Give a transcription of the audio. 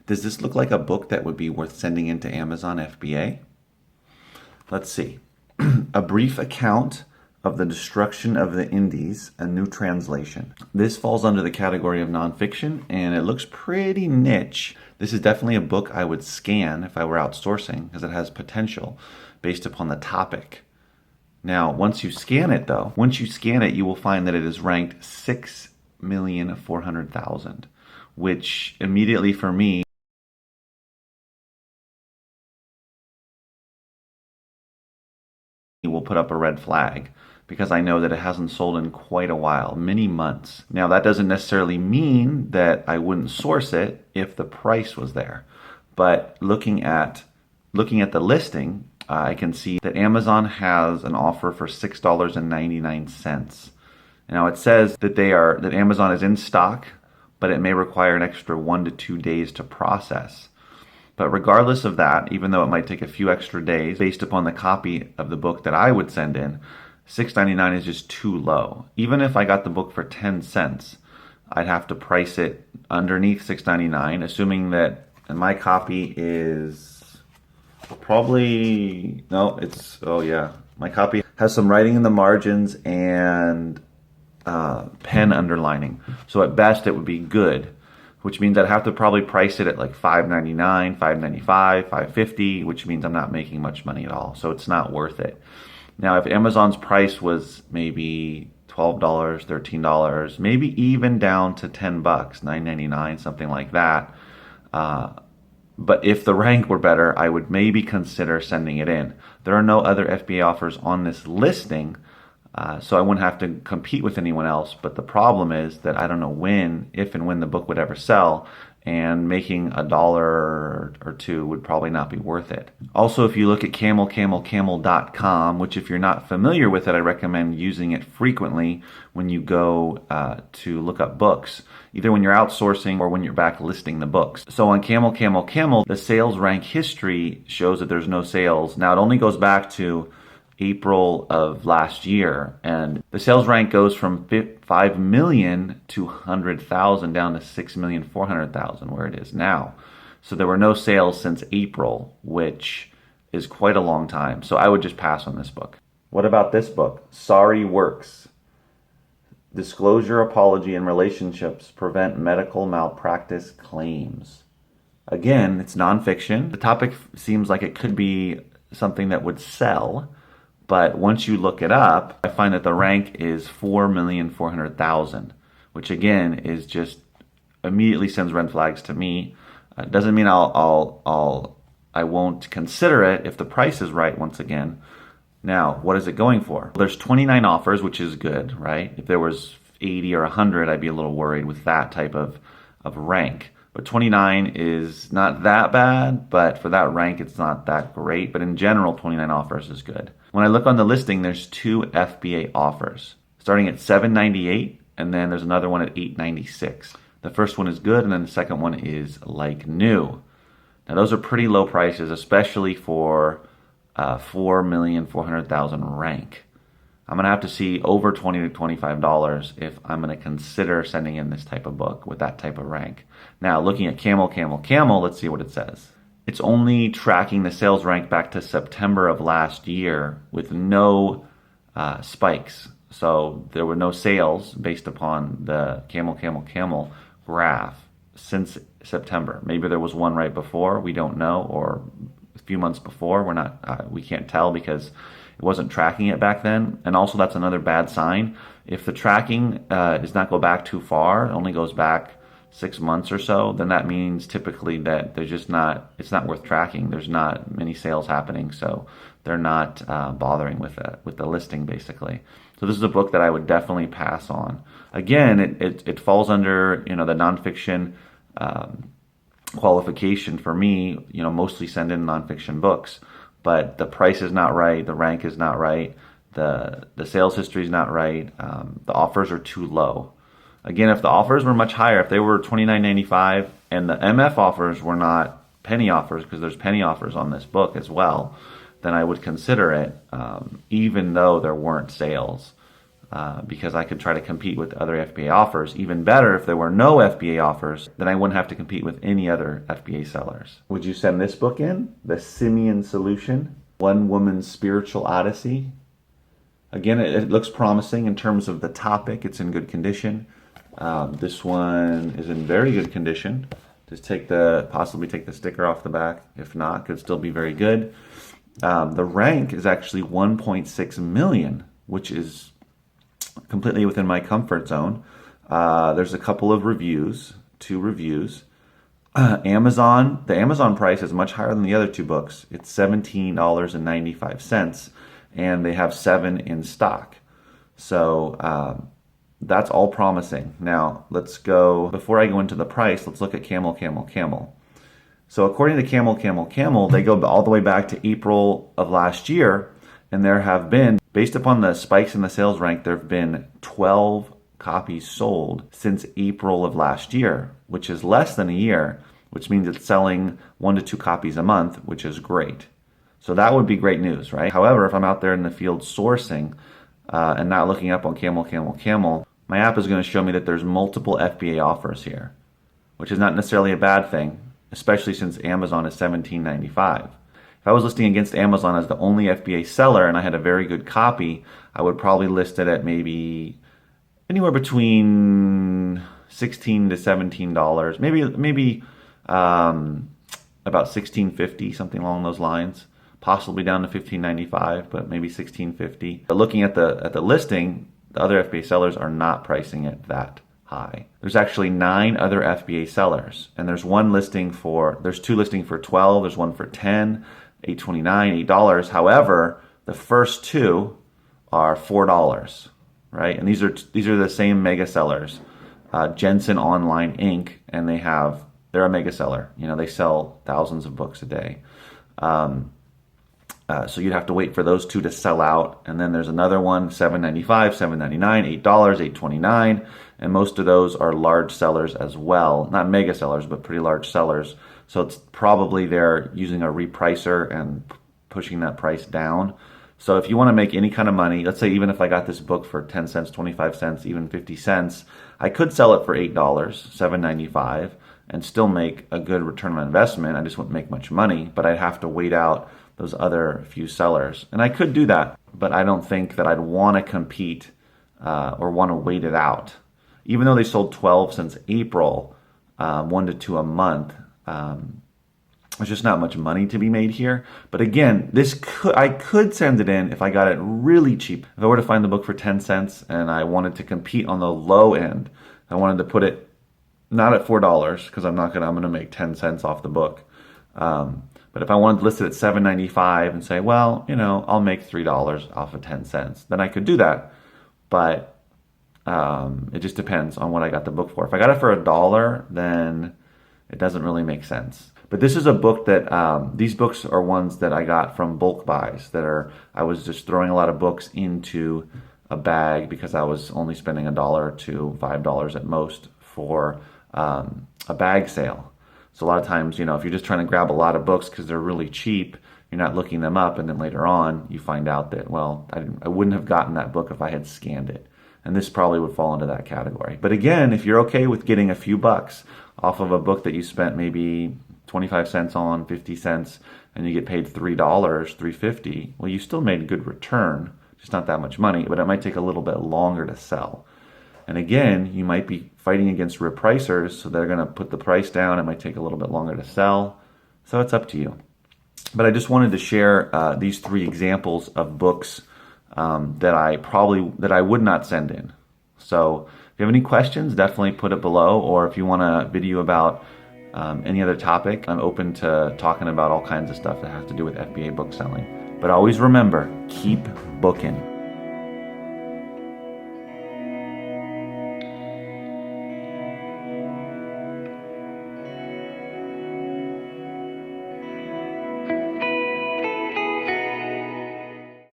Does this look like a book that would be worth sending into Amazon FBA? Let's see. A brief account of the destruction of the Indies, a new translation. This falls under the category of nonfiction, and it looks pretty niche. This is definitely a book I would scan if I were outsourcing, because it has potential based upon the topic. Now, once you scan it, you will find that it is ranked 6,400,000, which immediately for me will put up a red flag, because I know that it hasn't sold in quite a while, many months. Now, that doesn't necessarily mean that I wouldn't source it if the price was there. But looking at the listing, I can see that Amazon has an offer for $6.99. Now, it says that Amazon is in stock, but it may require an extra 1 to 2 days to process. But regardless of that, even though it might take a few extra days based upon the copy of the book that I would send in, $6.99 is just too low. Even if I got the book for 10 cents, I'd have to price it underneath $6.99, assuming that my copy is probably, no, it's, oh yeah, my copy has some writing in the margins and pen underlining. So at best it would be good, which means I'd have to probably price it at like $5.99, $5.95, $5.50, which means I'm not making much money at all. So it's not worth it. Now, if Amazon's price was maybe $12, $13, maybe even down to $10, $9.99, something like that. But if the rank were better, I would maybe consider sending it in. There are no other FBA offers on this listing, so I wouldn't have to compete with anyone else. But the problem is that I don't know if and when the book would ever sell, and making $1 or $2 would probably not be worth it. Also, if you look at camel, which if you're not familiar with it, I recommend using it frequently when you go to look up books, either when you're outsourcing or when you're back listing the books. So on Camel, the sales rank history shows that there's no sales. Now, it only goes back to April of last year, and the sales rank goes from 5 million to 100,000 down to 6,400,000 where it is now. So there were no sales since April, which is quite a long time. So I would just pass on this book. What about this book? Sorry Works. Disclosure, apology, and relationships prevent medical malpractice claims. Again, it's nonfiction. The topic seems like it could be something that would sell. But once you look it up, I find that the rank is 4,400,000, which again is just immediately sends red flags to me. Doesn't mean I won't consider it if the price is right once again. Now, what is it going for? There's 29 offers, which is good, right? If there was 80 or 100, I'd be a little worried with that type of rank. But 29 is not that bad, but for that rank, it's not that great. But in general, 29 offers is good. When I look on the listing, there's 2 FBA offers, starting at $7.98, and then there's another one at $8.96. The first one is good, and then the second one is like new. Now, those are pretty low prices, especially for 4,400,000 rank. I'm going to have to see over $20 to $25 if I'm going to consider sending in this type of book with that type of rank. Now, looking at Camel, let's see what it says. It's only tracking the sales rank back to September of last year with no spikes. So there were no sales based upon the Camel graph since September. Maybe there was one right before, we don't know, or a few months before. We can't tell because it wasn't tracking it back then. And also, that's another bad sign. If the tracking does not go back too far, it only goes back 6 months or so, then that means typically that it's not worth tracking. There's not many sales happening, so they're not bothering with the listing, basically. So this is a book that I would definitely pass on. Again, it falls under the nonfiction qualification for me. Mostly send in nonfiction books. But the price is not right, the rank is not right, the sales history is not right, the offers are too low. Again, if the offers were much higher, if they were $29.95 and the MF offers were not penny offers, because there's penny offers on this book as well, then I would consider it, even though there weren't sales. because I could try to compete with other FBA offers. Even better, if there were no FBA offers, then I wouldn't have to compete with any other FBA sellers. Would you send this book in? The Simeon Solution, One Woman's Spiritual Odyssey. Again, it looks promising in terms of the topic. It's in good condition. This one is in very good condition. Just possibly take the sticker off the back. If not, could still be very good. The rank is actually 1.6 million, which is completely within my comfort zone. There's a couple of reviews, 2 reviews. The Amazon price is much higher than the other 2 books. It's $17.95, and they have 7 in stock. So that's all promising. Now, before I go into the price, let's look at Camel. So according to Camel, they go all the way back to April of last year, and there have been, based upon the spikes in the sales rank, there have been 12 copies sold since April of last year, which is less than a year, which means it's selling 1 to 2 copies a month, which is great. So that would be great news, right? However, if I'm out there in the field sourcing and not looking up on Camel, my app is going to show me that there's multiple FBA offers here, which is not necessarily a bad thing, especially since Amazon is $17.95. If I was listing against Amazon as the only FBA seller and I had a very good copy, I would probably list it at maybe anywhere between $16 to $17, maybe about $16.50, something along those lines. Possibly down to $15.95, but maybe $16.50. But looking at the listing, the other FBA sellers are not pricing it that high. There's actually 9 other FBA sellers, and there's 2 listing for 12, there's one for 10, $8.29, $8. However, the first 2 are $4, right? And these are the same mega sellers, Jensen Online Inc., and they're a mega seller. They sell thousands of books a day. So you'd have to wait for those 2 to sell out. And then there's another one, $7.95, $7.99, $8, $8.29. And most of those are large sellers as well. Not mega sellers, but pretty large sellers. So it's probably they're using a repricer and pushing that price down. So if you want to make any kind of money, let's say even if I got this book for 10 cents, 25 cents, even 50 cents, I could sell it for $8, $7.95, and still make a good return on investment. I just wouldn't make much money, but I'd have to wait out those other few sellers. And I could do that, but I don't think that I'd want to compete or want to wait it out. Even though they sold 12 since April, 1 to 2 a month, there's just not much money to be made here. But again, I could send it in if I got it really cheap. If I were to find the book for 10 cents and I wanted to compete on the low end, I wanted to put it not at $4 because I'm going to make 10 cents off the book. But if I wanted to list it at $7.95 and say, well, I'll make $3 off of 10 cents, then I could do that. But it just depends on what I got the book for. If I got it for $1, then it doesn't really make sense. But this is a book that, these books are ones that I got from bulk buys I was just throwing a lot of books into a bag because I was only spending $1 to $5 at most for a bag sale. So a lot of times, if you're just trying to grab a lot of books because they're really cheap, you're not looking them up, and then later on you find out that, well, I wouldn't have gotten that book if I had scanned it. And this probably would fall into that category. But again, if you're okay with getting a few bucks off of a book that you spent maybe 25 cents on, 50 cents, and you get paid $3, $3.50, well, you still made a good return, just not that much money, but it might take a little bit longer to sell. And again, you might be fighting against repricers, so they're going to put the price down. It might take a little bit longer to sell. So it's up to you. But I just wanted to share these 3 examples of books that I would not send in. So if you have any questions, definitely put it below. Or if you want a video about any other topic, I'm open to talking about all kinds of stuff that has to do with FBA book selling. But always remember, keep booking.